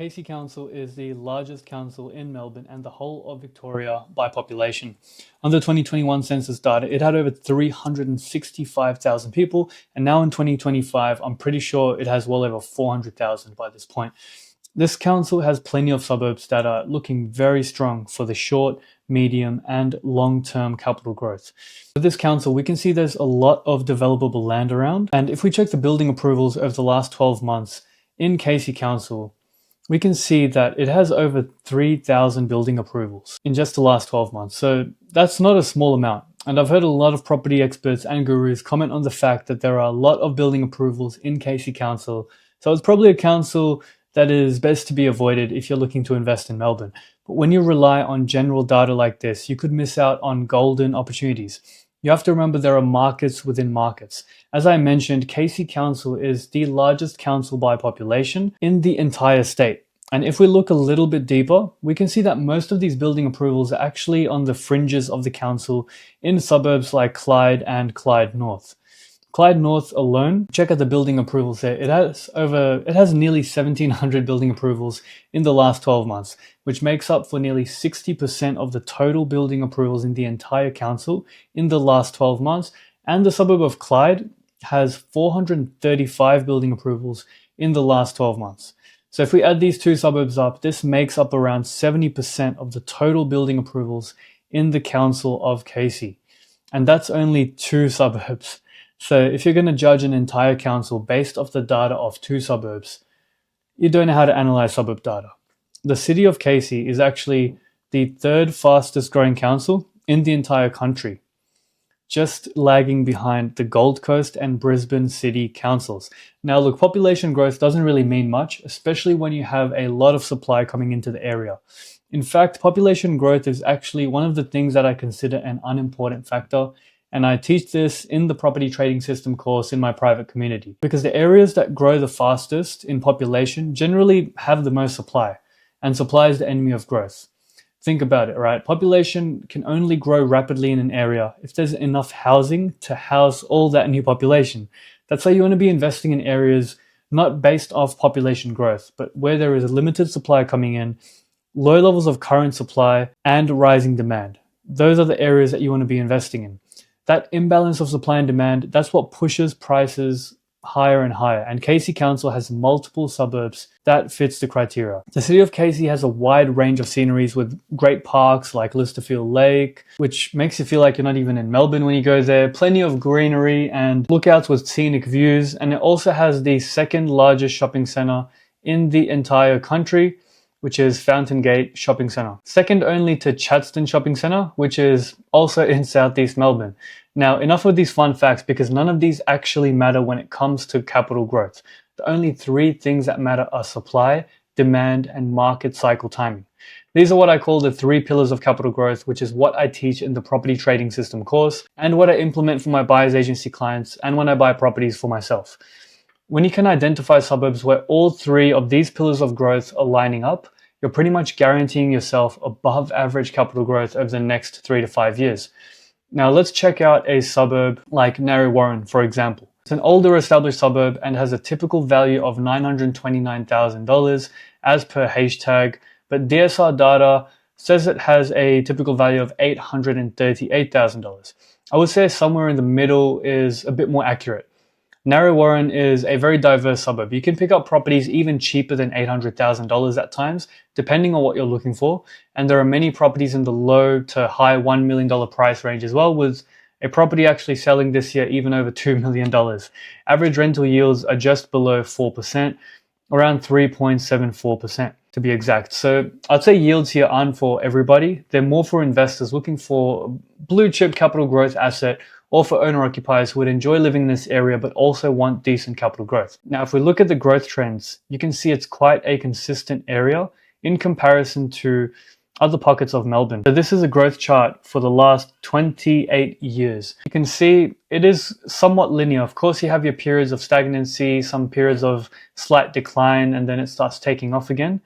Casey Council is the largest council in Melbourne and the whole of Victoria by population. On the 2021 census data, it had over 365,000 people, and now in 2025, I'm pretty sure it has well over 400,000 by this point. This council has plenty of suburbs that are looking very strong for the short, medium, and long-term capital growth. With this council, we can see there's a lot of developable land around, and if we check the building approvals over the last 12 months in Casey Council, we can see that it has over 3,000 building approvals in just the last 12 months. So that's not a small amount. And I've heard a lot of property experts and gurus comment on the fact that there are a lot of building approvals in Casey Council. So it's probably a council that is best to be avoided if you're looking to invest in Melbourne. But when you rely on general data like this, you could miss out on golden opportunities. You have to remember there are markets within markets. As I mentioned, Casey Council is the largest council by population in the entire state. And if we look a little bit deeper, we can see that most of these building approvals are actually on the fringes of the council in suburbs like Clyde and Clyde North. Clyde North alone, check out the building approvals there. It has nearly 1,700 building approvals in the last 12 months, which makes up for nearly 60% of the total building approvals in the entire council in the last 12 months. And the suburb of Clyde has 435 building approvals in the last 12 months. So if we add these two suburbs up, this makes up around 70% of the total building approvals in the council of Casey. And that's only two suburbs. So if you're going to judge an entire council based off the data of two suburbs, you don't know how to analyze suburb data. The city of Casey is actually the third fastest growing council in the entire country, just lagging behind the Gold Coast and Brisbane city councils. Now look, population growth doesn't really mean much, especially when you have a lot of supply coming into the area. In fact, population growth is actually one of the things that I consider an unimportant factor. And I teach this in the property trading system course in my private community, because the areas that grow the fastest in population generally have the most supply, and supply is the enemy of growth. Think about it, right? Population can only grow rapidly in an area if there's enough housing to house all that new population. That's why you want to be investing in areas not based off population growth, but where there is a limited supply coming in, low levels of current supply, and rising demand. Those are the areas that you want to be investing in. That imbalance of supply and demand, that's what pushes prices higher and higher. And Casey Council has multiple suburbs that fits the criteria. The city of Casey has a wide range of sceneries with great parks like Listerfield Lake, which makes you feel like you're not even in Melbourne when you go there. Plenty of greenery and lookouts with scenic views. And it also has the second largest shopping center in the entire country, which is Fountain Gate Shopping Centre. Second only to Chadstone Shopping Centre, which is also in Southeast Melbourne. Now, enough with these fun facts, because none of these actually matter when it comes to capital growth. The only three things that matter are supply, demand, and market cycle timing. These are what I call the three pillars of capital growth, which is what I teach in the property trading system course, and what I implement for my buyer's agency clients, and when I buy properties for myself. When you can identify suburbs where all three of these pillars of growth are lining up, you're pretty much guaranteeing yourself above average capital growth over the next 3 to 5 years. Now let's check out a suburb like Narre Warren, for example. It's an older established suburb and has a typical value of $929,000 as per hashtag, but DSR data says it has a typical value of $838,000. I would say somewhere in the middle is a bit more accurate. Narre Warren is a very diverse suburb. You can pick up properties even cheaper than $800,000 at times, depending on what you're looking for. And there are many properties in the low to high $1 million price range as well, with a property actually selling this year even over $2 million. Average rental yields are just below 4%, around 3.74% to be exact. So I'd say yields here aren't for everybody. They're more for investors looking for blue chip capital growth asset, or for owner-occupiers who would enjoy living in this area but also want decent capital growth. Now, if we look at the growth trends, you can see it's quite a consistent area in comparison to other pockets of Melbourne. So this is a growth chart for the last 28 years. You can see it is somewhat linear. Of course, you have your periods of stagnancy, some periods of slight decline, and then it starts taking off again.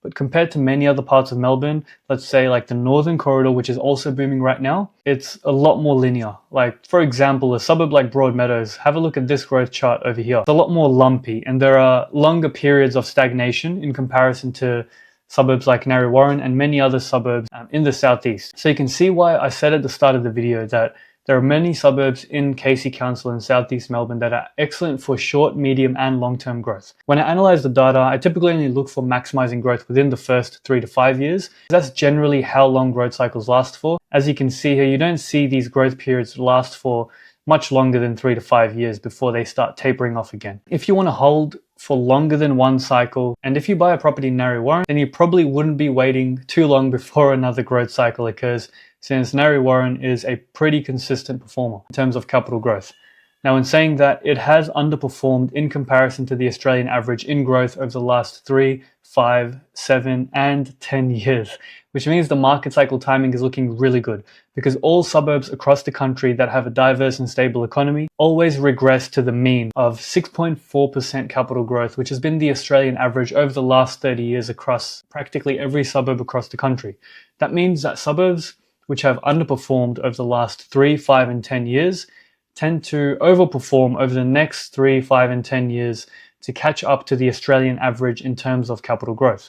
but compared to many other parts of Melbourne, let's say like the Northern Corridor, which is also booming right now, it's a lot more linear. Like, for example, a suburb like Broadmeadows, have a look at this growth chart over here. It's a lot more lumpy, and there are longer periods of stagnation in comparison to suburbs like Narre Warren and many other suburbs in the southeast. So you can see why I said at the start of the video that there are many suburbs in Casey Council in southeast Melbourne that are excellent for short, medium and long-term growth. When I analyze the data, I typically only look for maximizing growth within the first 3 to 5 years. That's generally how long growth cycles last for. As you can see here, you don't see these growth periods last for much longer than 3 to 5 years before they start tapering off again. If you want to hold for longer than one cycle, and if you buy a property in Narre Warren, then you probably wouldn't be waiting too long before another growth cycle occurs, since Narre Warren is a pretty consistent performer in terms of capital growth. Now, in saying that, it has underperformed in comparison to the Australian average in growth over the last 3, 5, 7, and 10 years, which means the market cycle timing is looking really good because all suburbs across the country that have a diverse and stable economy always regress to the mean of 6.4% capital growth, which has been the Australian average over the last 30 years across practically every suburb across the country. That means that suburbs which have underperformed over the last 3, 5, and 10 years tend to overperform over the next 3, 5, and 10 years to catch up to the Australian average in terms of capital growth.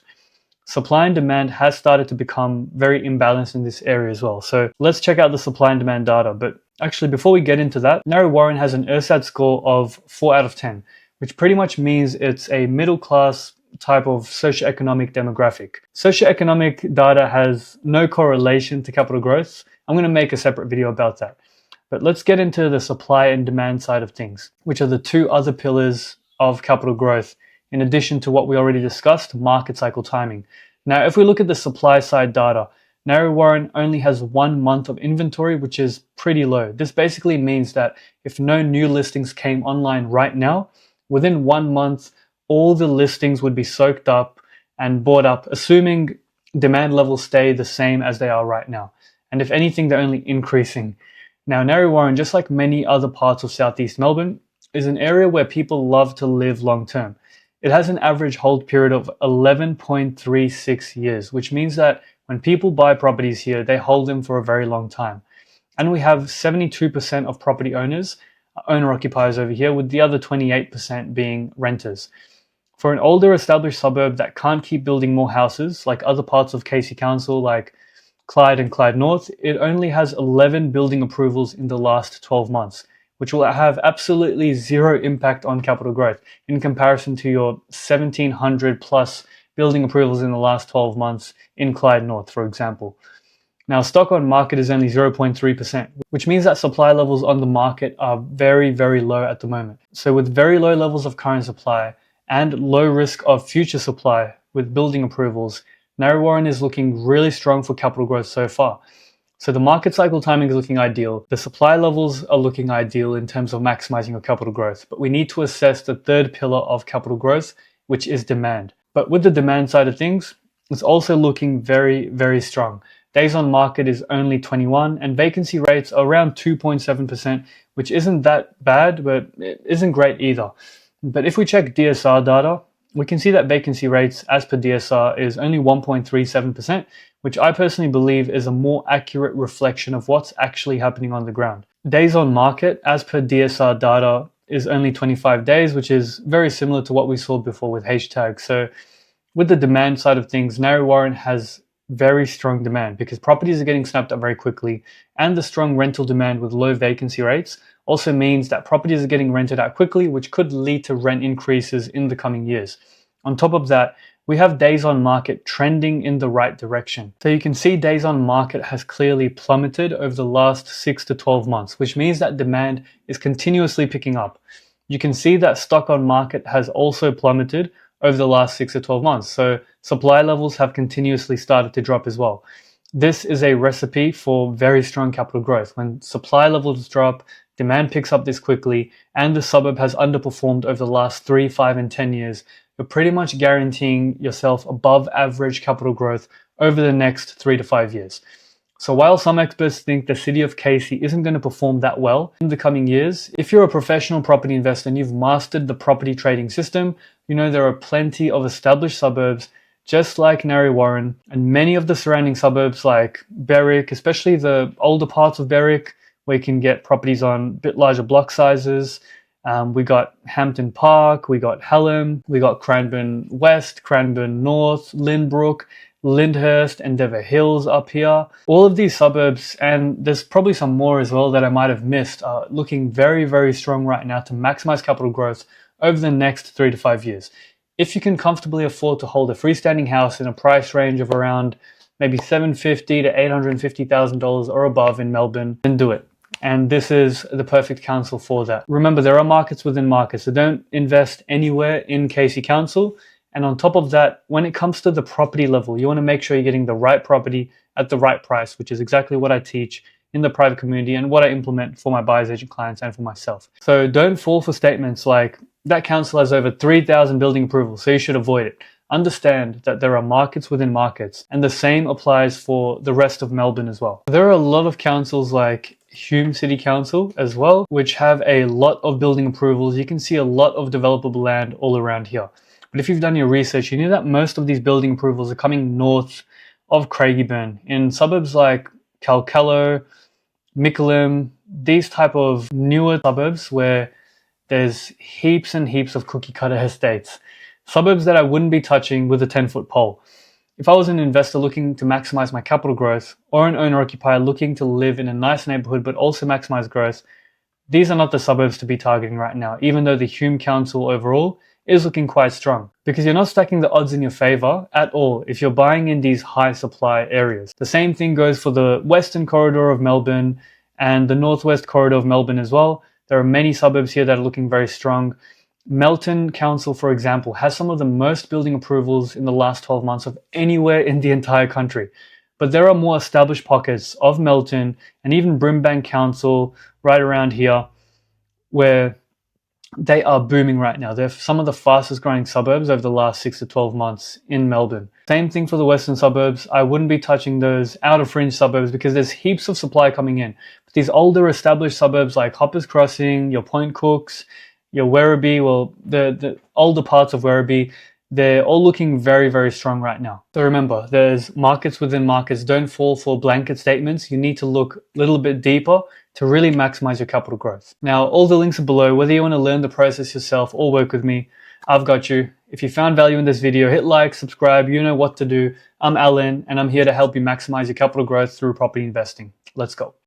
Supply and demand has started to become very imbalanced in this area as well. So let's check out the supply and demand data. But actually, before we get into that, Narre Warren has an ERSAT score of 4 out of 10, which pretty much means it's a middle class type of socioeconomic demographic. Socioeconomic data has no correlation to capital growth. I'm going to make a separate video about that. But let's get into the supply and demand side of things, which are the two other pillars of capital growth, in addition to what we already discussed, market cycle timing. Now, if we look at the supply side data, Narre Warren only has 1 month of inventory, which is pretty low. This basically means that if no new listings came online right now, within 1 month, all the listings would be soaked up and bought up, assuming demand levels stay the same as they are right now. And if anything, they're only increasing. Now, Narre Warren, just like many other parts of southeast Melbourne, is an area where people love to live long term. It has an average hold period of 11.36 years, which means that when people buy properties here, they hold them for a very long time. And we have 72% of property owners, owner-occupiers over here, with the other 28% being renters. For an older established suburb that can't keep building more houses, like other parts of Casey Council, like Clyde and Clyde North, it only has 11 building approvals in the last 12 months, which will have absolutely zero impact on capital growth in comparison to your 1,700 plus building approvals in the last 12 months in Clyde North, for example. Now, stock on market is only 0.3%, which means that supply levels on the market are very, very low at the moment. So with very low levels of current supply and low risk of future supply with building approvals, Narre Warren is looking really strong for capital growth so far. So the market cycle timing is looking ideal. The supply levels are looking ideal in terms of maximizing your capital growth. But we need to assess the third pillar of capital growth, which is demand. But with the demand side of things, it's also looking very, very strong. Days on market is only 21 and vacancy rates are around 2.7%, which isn't that bad, but it isn't great either. But if we check DSR data, we can see that vacancy rates as per DSR is only 1.37%, which I personally believe is a more accurate reflection of what's actually happening on the ground. Days on market as per DSR data is only 25 days, which is very similar to what we saw before with hashtags. So with the demand side of things, Narre Warren has very strong demand because properties are getting snapped up very quickly, and the strong rental demand with low vacancy rates also means that properties are getting rented out quickly, which could lead to rent increases in the coming years. On top of that, we have days on market trending in the right direction. So you can see days on market has clearly plummeted over the last 6 to 12 months, which means that demand is continuously picking up. You can see that stock on market has also plummeted over the last 6 to 12 months. So supply levels have continuously started to drop as well. This is a recipe for very strong capital growth. When supply levels drop, demand picks up this quickly, and the suburb has underperformed over the last 3, 5, and 10 years, you're pretty much guaranteeing yourself above average capital growth over the next 3 to 5 years. So while some experts think the city of Casey isn't going to perform that well in the coming years, if you're a professional property investor and you've mastered the property trading system, you know there are plenty of established suburbs just like Narre Warren, and many of the surrounding suburbs like Berwick, especially the older parts of Berwick, where you can get properties on a bit larger block sizes. We got Hampton Park, we got Hallam, we got Cranbourne West, Cranbourne North, Lynbrook, Lyndhurst, Endeavour Hills up here. All of these suburbs, and there's probably some more as well that I might have missed, are looking very, very strong right now to maximize capital growth over the next 3 to 5 years. If you can comfortably afford to hold a freestanding house in a price range of around maybe $750,000 to $850,000 or above in Melbourne, then do it. And this is the perfect council for that. Remember, there are markets within markets, so don't invest anywhere in Casey Council. And on top of that, when it comes to the property level, you want to make sure you're getting the right property at the right price, which is exactly what I teach in the private community and what I implement for my buyer's agent clients and for myself. So don't fall for statements like, that council has over 3,000 building approvals, so you should avoid it. Understand that there are markets within markets, and the same applies for the rest of Melbourne as well. There are a lot of councils like Hume City Council as well, which have a lot of building approvals. You can see a lot of developable land all around here. But if you've done your research, you know that most of these building approvals are coming north of Craigieburn, in suburbs like Calcallo, Mickleham, these type of newer suburbs where there's heaps and heaps of cookie cutter estates. Suburbs that I wouldn't be touching with a 10-foot pole. If I was an investor looking to maximize my capital growth, or an owner-occupier looking to live in a nice neighborhood but also maximize growth, these are not the suburbs to be targeting right now, even though the Hume Council overall is looking quite strong. Because you're not stacking the odds in your favor at all if you're buying in these high supply areas. The same thing goes for the western corridor of Melbourne and the northwest corridor of Melbourne as well. There are many suburbs here that are looking very strong. Melton Council, for example, has some of the most building approvals in the last 12 months of anywhere in the entire country. But there are more established pockets of Melton and even Brimbank Council right around here where they are booming right now. They're some of the fastest growing suburbs over the last 6 to 12 months in Melbourne. Same thing for the western suburbs. I wouldn't be touching those outer fringe suburbs because there's heaps of supply coming in. But these older established suburbs like Hoppers Crossing, your Point Cooks, your Werribee, well, the older parts of Werribee, they're all looking very, very strong right now. So remember, there's markets within markets. Don't fall for blanket statements. You need to look a little bit deeper to really maximize your capital growth. Now, all the links are below. Whether you want to learn the process yourself or work with me, I've got you. If you found value in this video, hit like, subscribe, you know what to do. I'm Alan, and I'm here to help you maximize your capital growth through property investing. Let's go.